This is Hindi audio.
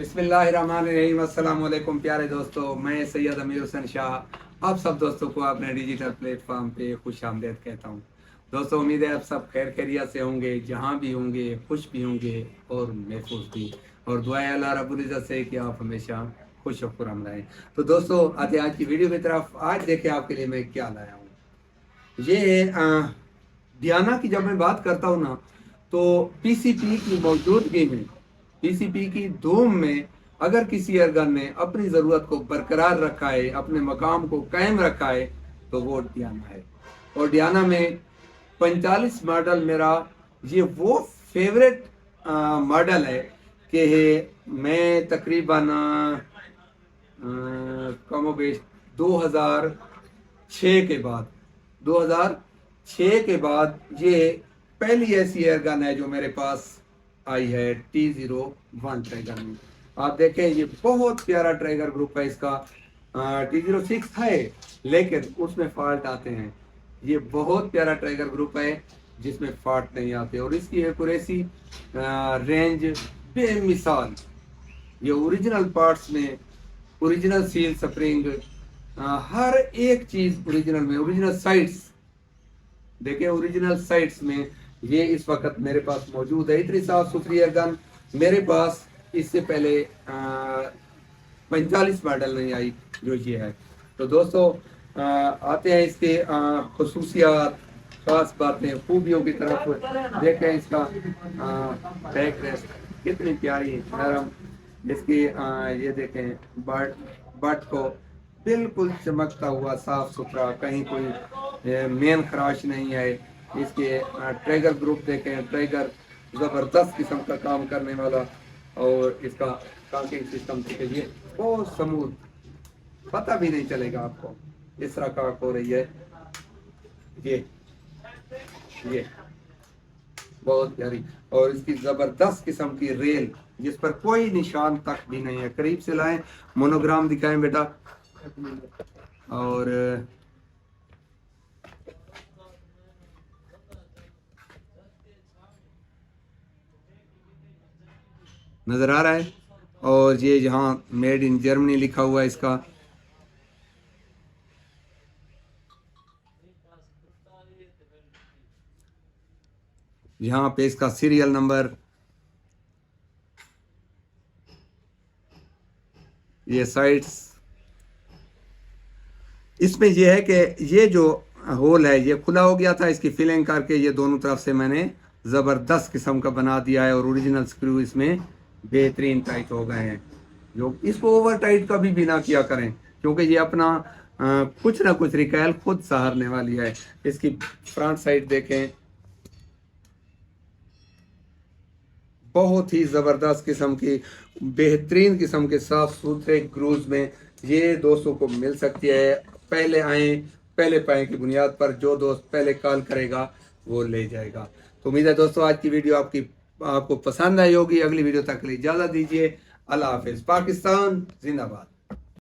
बिस्मिल्लाहिर्रहमानिर्रहीम। अस्सलाम वालेकुम प्यारे दोस्तों, मैं सैयद अमीर हुसैन शाह आप सब दोस्तों को अपने डिजिटल प्लेटफॉर्म पे खुश आमदेद कहता हूँ। दोस्तों, उम्मीद है आप सब खैर खैरियत से होंगे, जहाँ भी होंगे खुश भी होंगे और महफूज भी। और दुआ है अल्लाह रब्बुल इज़्ज़त से कि आप हमेशा खुश और खुर्रम रहें। तो दोस्तों, आते आज की वीडियो की तरफ। आज देखें आपके लिए मैं क्या लाया हूँ। ये डियाना की जब मैं बात करता हूँ ना, तो पीसीपी की मौजूदगी में, पीसीपी की धूम में अगर किसी एयरगन ने अपनी ज़रूरत को बरकरार रखा है, अपने मकाम को कायम रखा है, तो वो डियाना है। और डियाना में 45 मॉडल मेरा ये वो फेवरेट मॉडल है कि मैं तकरीबन कमो बेश 2006 के बाद 2006 के बाद ये पहली ऐसी एयरगन है जो मेरे पास आई है T01 ट्रैगर में। आप देखें, ये बहुत प्यारा ट्रैगर ग्रुप है इसका। T06 है लेकिन उसमें फॉल्ट आते हैं। ये बहुत प्यारा ट्रैगर ग्रुप है जिसमें फॉल्ट नहीं आते, और इसकी एक्यूरेसी रेंज बेमिसाल। ये ओरिजिनल पार्ट्स में ओरिजिनल सील स्प्रिंग, हर एक चीज ओरिजिनल में, ओरिजिनल साइट्स देखिए, ओरिजिनल साइट्स में ये इस वक्त मेरे पास मौजूद है। इतनी साफ सुथरी एयरगन मेरे पास इससे पहले 45 मॉडल नहीं आई जो ये है। तो दोस्तों, आते हैं इसके खसूसियात, खास बातें, खूबियों की तरफ। देखें इसका बैक रेस्ट कितनी प्यारी नरम, इसकी ये देखें बट को बिल्कुल चमकता हुआ साफ सुथरा, कहीं कोई मेन खराश नहीं है। इसके ट्रैगर ग्रुप देखें, ट्रैगर ज़बरदस्त किस्म का काम करने वाला, और इसका काकिंग सिस्टम देखिए बहुत स्मूथ, पता भी नहीं चलेगा आपको इस तरह काक हो रही है। ये बहुत प्यारी, और इसकी ज़बरदस्त किस्म की रेल जिस पर कोई निशान तक भी नहीं है। करीब से लाएं, मोनोग्राम दिखाएं बेटा। और नजर आ रहा है, और ये जहां मेड इन जर्मनी लिखा हुआ है इसका। यहाँ पे इसका सीरियल नंबर, ये साइट्स। इसमें यह है कि ये जो होल है ये खुला हो गया था, इसकी फिलिंग करके ये दोनों तरफ से मैंने ज़बरदस्त किस्म का बना दिया है, और ओरिजिनल स्क्रू इसमें बेहतरीन टाइट हो गए हैं। जो इसको ओवर टाइट कभी भी ना किया करें, क्योंकि ये अपना कुछ ना कुछ रिकैल खुद सहारने वाली है। इसकी फ्रंट साइड देखें, बहुत ही ज़बरदस्त किस्म की, बेहतरीन किस्म के साफ सुथरे ग्रूज में ये दोस्तों को मिल सकती है। पहले आए पहले पाए की बुनियाद पर जो दोस्त पहले कॉल करेगा वो ले जाएगा। तो उम्मीद है दोस्तों आज की वीडियो आपको पसंद आई होगी। अगली वीडियो तक के लिए इजाज़त दीजिए। अल्लाह हाफिज़। पाकिस्तान जिंदाबाद।